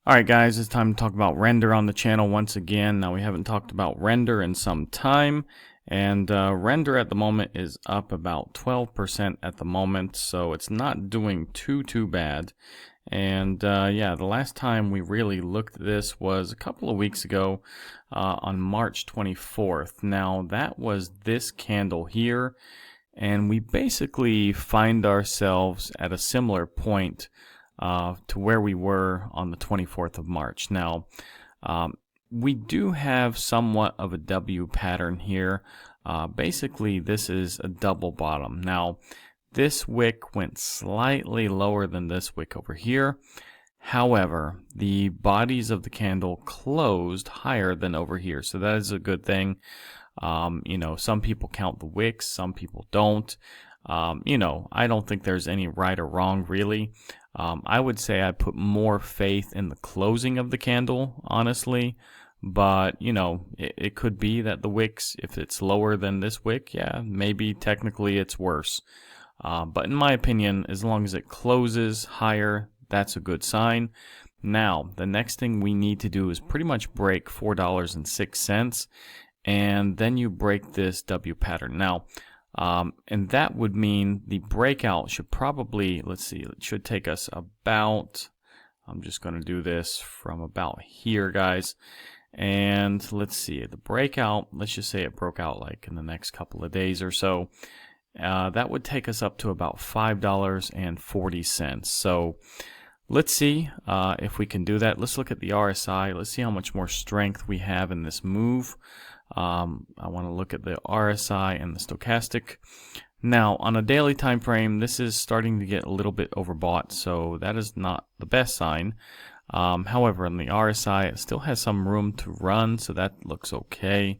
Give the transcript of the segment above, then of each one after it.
Alright guys, it's time to talk about render on the channel once again. Now we haven't talked about render in some time, and render at the moment is up about 12% at the moment, so it's not doing too bad. And yeah, the last time we really looked at this was a couple of weeks ago on March 24th. Now that was this candle here, and we basically find ourselves at a similar point to where we were on the 24th of March. Now, we do have somewhat of a W pattern here. Basically, this is a double bottom. Now, this wick went slightly lower than this wick over here. However, the bodies of the candle closed higher than over here, so that is a good thing. You know, some people count the wicks, some people don't. You know, I don't think there's any right or wrong really. I would say I put more faith in the closing of the candle, honestly. But, you know, it could be that the wicks, if it's lower than this wick, yeah, maybe technically it's worse. But in my opinion, as long as it closes higher, that's a good sign. Now, the next thing we need to do is pretty much break $4.06, and then you break this W pattern. Now, and that would mean the breakout should probably, let's see, it should take us about, I'm just going to do this from about here, guys. And let's see, the breakout, let's just say it broke out like in the next couple of days or so. That would take us up to about $5.40. So let's see if we can do that. Let's look at the RSI. Let's see how much more strength we have in this move. I want to look at the RSI and the stochastic. Now, on a daily time frame, this is starting to get a little bit overbought, so that is not the best sign. However, on the RSI, it still has some room to run, so that looks okay.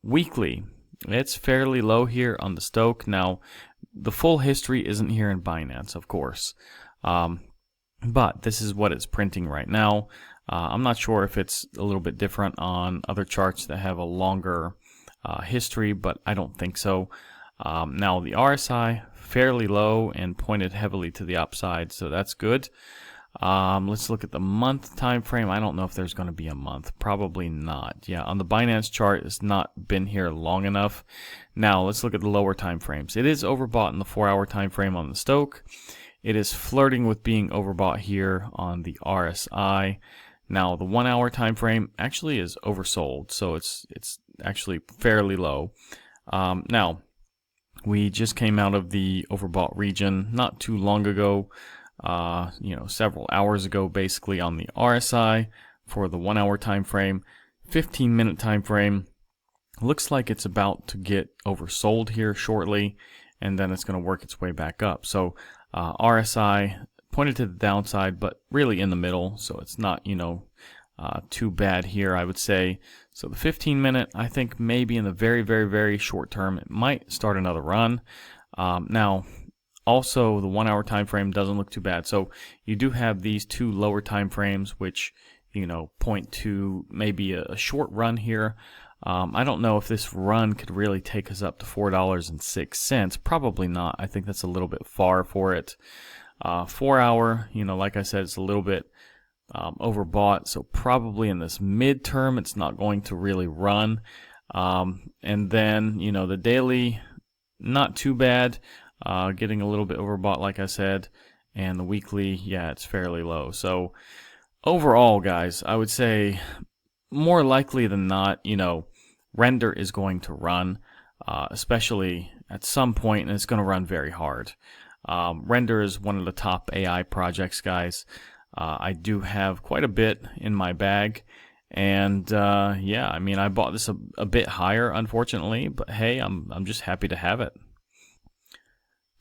Weekly, it's fairly low here on the Stoch. Now, the full history isn't here in Binance, of course, but this is what it's printing right now. I'm not sure if it's a little bit different on other charts that have a longer history, but I don't think so. Now the RSI, fairly low and pointed heavily to the upside, so that's good. Let's look at the month time frame. I don't know if there's going to be a month. Probably not. Yeah, on the Binance chart, it's not been here long enough. Now let's look at the lower time frames. It is overbought in the 4-hour time frame on the Stoch. It is flirting with being overbought here on the RSI. Now the 1-hour time frame actually is oversold, so it's actually fairly low. Now we just came out of the overbought region not too long ago, you know, several hours ago, basically on the RSI for the 1-hour time frame. 15-minute time frame looks like it's about to get oversold here shortly, and then it's going to work its way back up. So RSI pointed to the downside, but really in the middle, so it's not, you know, too bad here, I would say. So the 15-minute, I think maybe in the very short term, it might start another run. Now, also the 1-hour time frame doesn't look too bad. So you do have these two lower time frames, which, you know, point to maybe a short run here. I don't know if this run could really take us up to $4.06. Probably not. I think that's a little bit far for it. 4-hour, you know, like I said, it's a little bit overbought, so probably in this midterm it's not going to really run. And then, you know, the daily, not too bad, getting a little bit overbought, like I said, and the weekly, yeah, it's fairly low. So overall, guys, I would say more likely than not, you know, render is going to run, especially at some point, and it's going to run very hard. Render is one of the top AI projects, guys. I do have quite a bit in my bag, and yeah, I mean, I bought this a bit higher, unfortunately, but hey, I'm just happy to have it.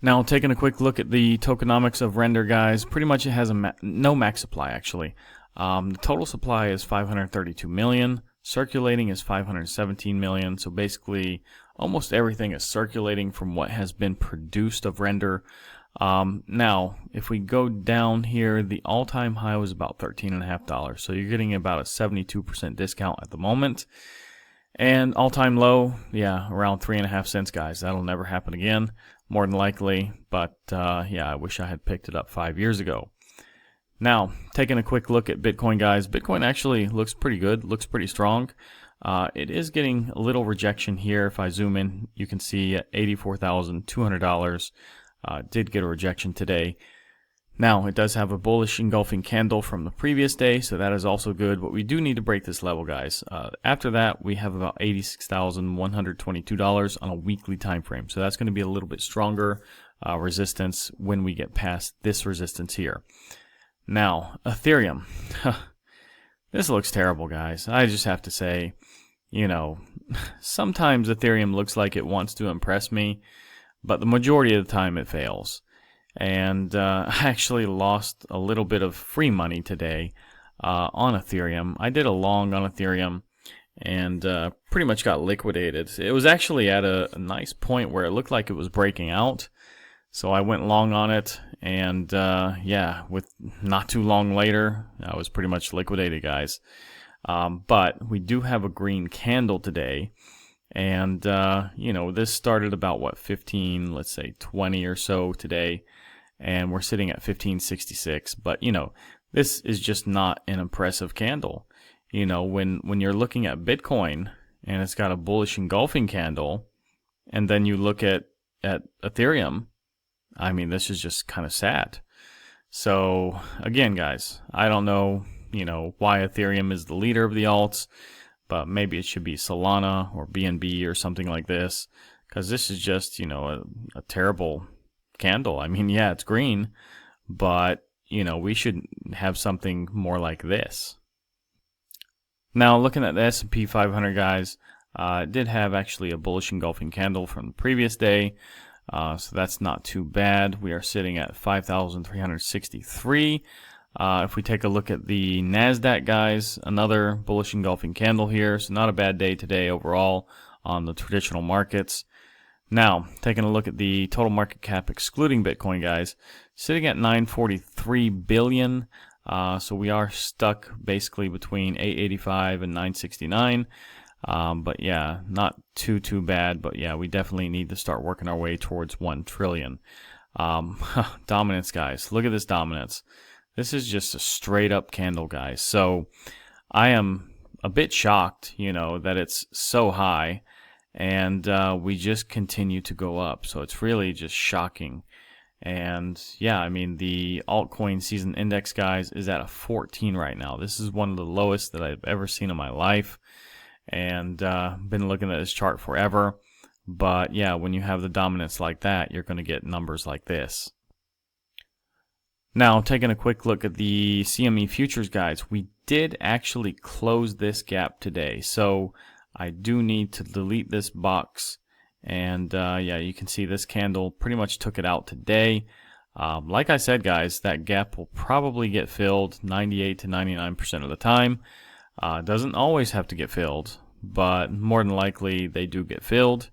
Now, taking a quick look at the tokenomics of render, guys, pretty much it has no max supply, actually. The total supply is 532 million. Circulating is 517 million. So basically, almost everything is circulating from what has been produced of render. Now, if we go down here, the all-time high was about $13.50. So you're getting about a 72% discount at the moment. And all-time low, yeah, around 3.5 cents, guys. That'll never happen again, more than likely. But yeah, I wish I had picked it up 5 years ago. Now, taking a quick look at Bitcoin, guys. Bitcoin actually looks pretty good, looks pretty strong. It is getting a little rejection here. If I zoom in, you can see $84,200 did get a rejection today. Now, it does have a bullish engulfing candle from the previous day, so that is also good, but we do need to break this level, guys. After that, we have about $86,122 on a weekly time frame, so that's going to be a little bit stronger resistance when we get past this resistance here. Now, Ethereum. This looks terrible, guys. I just have to say, you know, sometimes Ethereum looks like it wants to impress me, but the majority of the time it fails. And I actually lost a little bit of free money today on Ethereum. I did a long on Ethereum and pretty much got liquidated. It was actually at a nice point where it looked like it was breaking out. So I went long on it, and yeah, with not too long later, I was pretty much liquidated, guys. But we do have a green candle today. And, you know, this started about, what, 15, let's say 20 or so today. And we're sitting at 1566. But, you know, this is just not an impressive candle. You know, when you're looking at Bitcoin and it's got a bullish engulfing candle, and then you look at Ethereum, I mean, this is just kind of sad. So, again, guys, I don't know, you know, why Ethereum is the leader of the alts, but maybe it should be Solana or BNB or something like this, because this is just, you know, a terrible candle. I mean, yeah, it's green, but, you know, we should have something more like this. Now, looking at the S&P 500, guys, it did have actually a bullish engulfing candle from the previous day, so that's not too bad. We are sitting at 5,363. If we take a look at the NASDAQ, guys, another bullish engulfing candle here, so not a bad day today overall on the traditional markets. Now, taking a look at the total market cap excluding Bitcoin, guys, sitting at $943 billion. So we are stuck basically between 885 and 969. But yeah, not too bad. But yeah, we definitely need to start working our way towards 1 trillion. Dominance, guys. Look at this dominance. This is just a straight up candle, guys. So I am a bit shocked, you know, that it's so high. And we just continue to go up. So it's really just shocking. And yeah, I mean, the altcoin season index, guys, is at a 14 right now. This is one of the lowest that I've ever seen in my life. And been looking at this chart forever. But yeah, when you have the dominance like that, you're going to get numbers like this. Now, taking a quick look at the CME futures, guys, we did actually close this gap today. So I do need to delete this box, and yeah, you can see this candle pretty much took it out today. Like I said, guys, that gap will probably get filled 98 to 99% of the time. Doesn't always have to get filled, but more than likely they do get filled,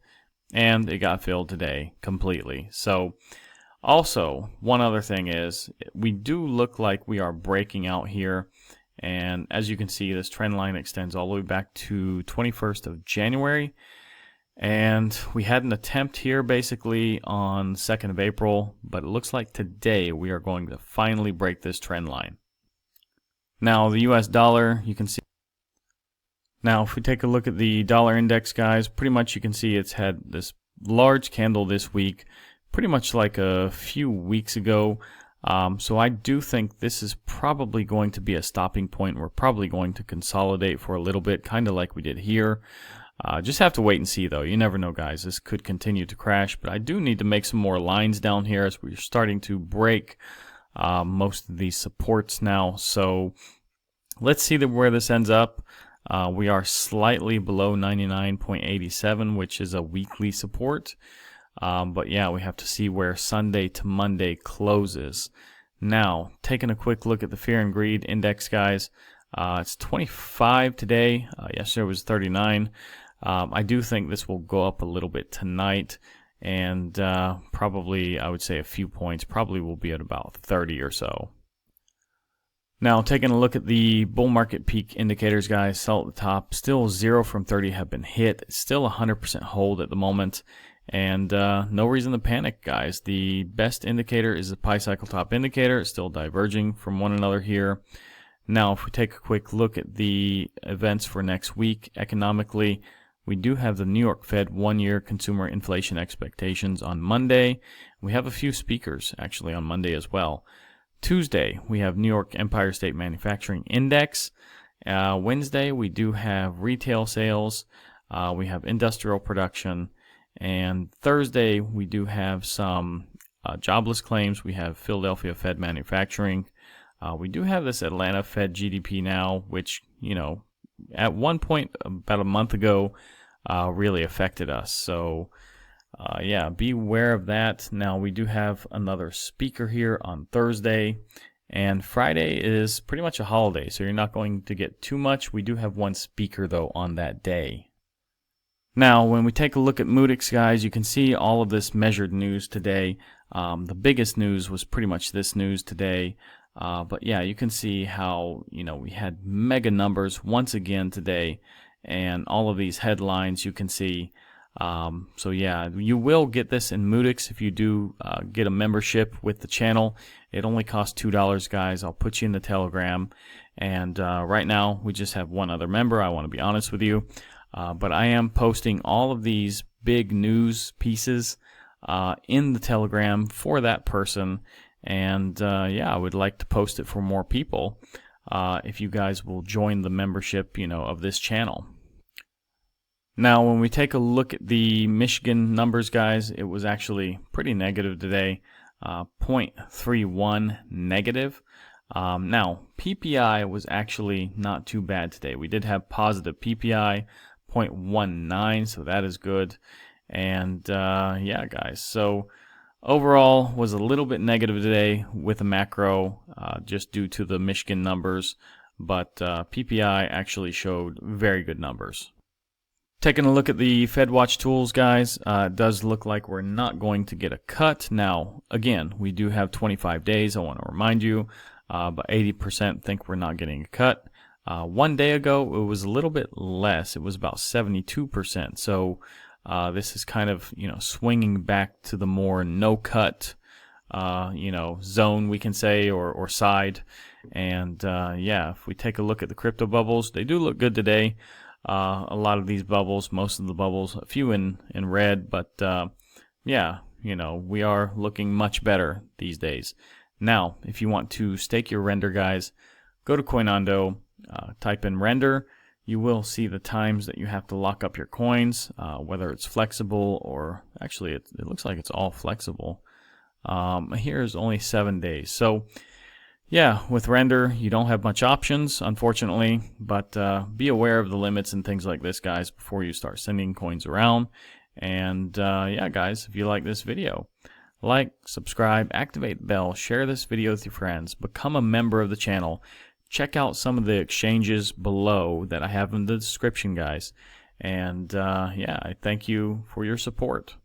and it got filled today completely. So also, one other thing is, we do look like we are breaking out here. And as you can see, this trend line extends all the way back to 21st of January. And we had an attempt here basically on 2nd of April, but it looks like today we are going to finally break this trend line. Now, the US dollar, you can see. Now, if we take a look at the dollar index, guys, pretty much you can see it's had this large candle this week, pretty much like a few weeks ago. So I do think this is probably going to be a stopping point. We're probably going to consolidate for a little bit, kind of like we did here. Just have to wait and see, though. You never know, guys. This could continue to crash, but I do need to make some more lines down here as we're starting to break most of these supports now. So let's see where this ends up. We are slightly below 99.87, which is a weekly support. But yeah, we have to see where Sunday to Monday closes. Now, taking a quick look at the Fear and Greed Index, guys, it's 25 today. Yesterday was 39. I do think this will go up a little bit tonight, and probably, I would say a few points, probably will be at about 30 or so. Now, taking a look at the bull market peak indicators, guys, sell at the top, still 0 from 30 have been hit. It's still 100% hold at the moment. And no reason to panic, guys. The best indicator is the pi cycle top indicator. It's still diverging from one another here. Now, if we take a quick look at the events for next week economically, we do have the New York Fed one-year consumer inflation expectations on Monday. We have a few speakers actually on Monday as well. Tuesday, we have New York Empire State Manufacturing Index. Wednesday, we do have retail sales. We have industrial production. And Thursday, we do have some jobless claims. We have Philadelphia Fed manufacturing. We do have this Atlanta Fed GDP now, which, you know, at one point about a month ago really affected us. So yeah, be aware of that. Now, we do have another speaker here on Thursday, and Friday is pretty much a holiday, so you're not going to get too much. We do have one speaker though on that day. Now, when we take a look at MEXC, guys, you can see all of this measured news today. The biggest news was pretty much this news today. But yeah, you can see how, you know, we had mega numbers once again today, and all of these headlines you can see. So yeah, you will get this in MEXC if you do get a membership with the channel. It only costs $2, guys. I'll put you in the Telegram. And right now, we just have one other member. I want to be honest with you. But I am posting all of these big news pieces in the Telegram for that person. And yeah, I would like to post it for more people if you guys will join the membership, you know, of this channel. Now, when we take a look at the Michigan numbers, guys, it was actually pretty negative today, 0.31 negative. Now, PPI was actually not too bad today. We did have positive PPI, 0.19, so that is good. And yeah, guys, so overall was a little bit negative today with a macro just due to the Michigan numbers, but PPI actually showed very good numbers. Taking a look at the FedWatch tools, guys, it does look like we're not going to get a cut. Now, again, we do have 25 days, I want to remind you, but 80% think we're not getting a cut. 1 day ago, it was a little bit less. It was about 72%. So this is kind of, you know, swinging back to the more no cut, you know, zone, we can say, or side. And yeah, if we take a look at the crypto bubbles, they do look good today. A lot of these bubbles, most of the bubbles, a few in red, but yeah, you know, we are looking much better these days. Now, if you want to stake your render, guys, go to Coinondo, type in render. You will see the times that you have to lock up your coins, whether it's flexible or actually it looks like it's all flexible. Here's only 7 days. So yeah, with render, you don't have much options, unfortunately, but be aware of the limits and things like this, guys, before you start sending coins around. And yeah, guys, if you like this video, like, subscribe, activate the bell, share this video with your friends, become a member of the channel. Check out some of the exchanges below that I have in the description, guys. And yeah, I thank you for your support.